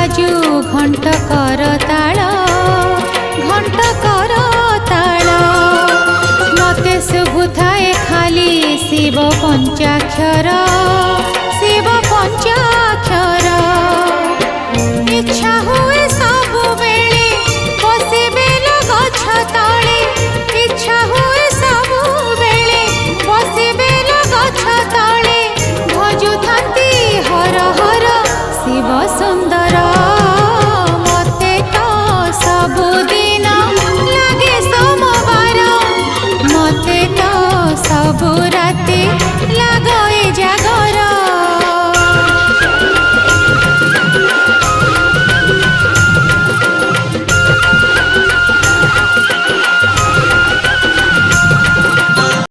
बाजू घंट कर ताल घंट कर ताल मते शुभुथाए खाली शिव पंचाक्षर शिव पंचाक्षर